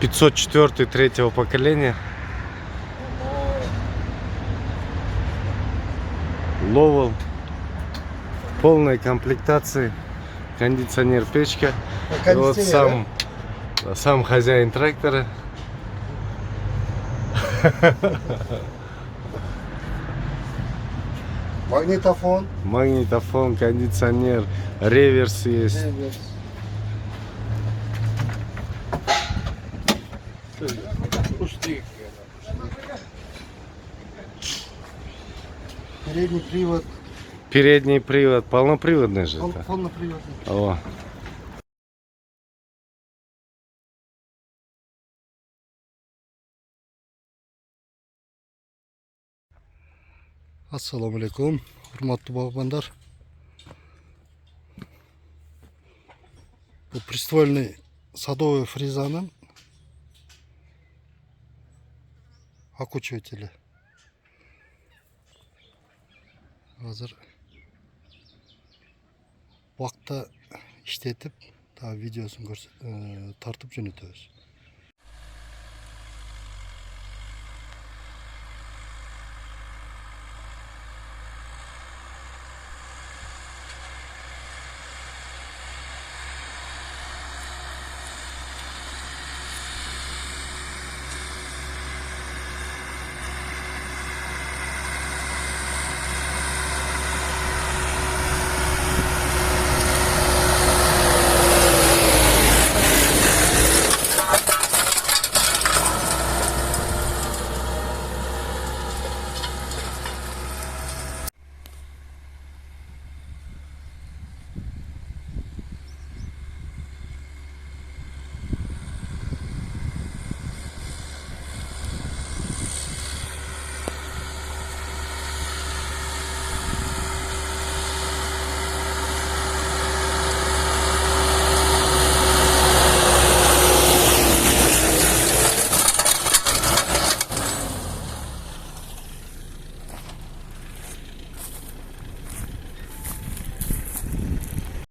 504 третьего поколения. Lowell. В полной комплектации. Кондиционер, печка. И вот сам хозяин трактора. Магнитофон. Магнитофон, кондиционер, реверс есть. Реверс. Передний привод. Передний привод, полноприводный же это. Полноприводный. О. Ассаламу алейкум, урматтуу багбандар. Бұл приствольный садовый фрезаның окучивателі. Азыр уақытта іштетіп, видеосын тартып жөнөтөбүз.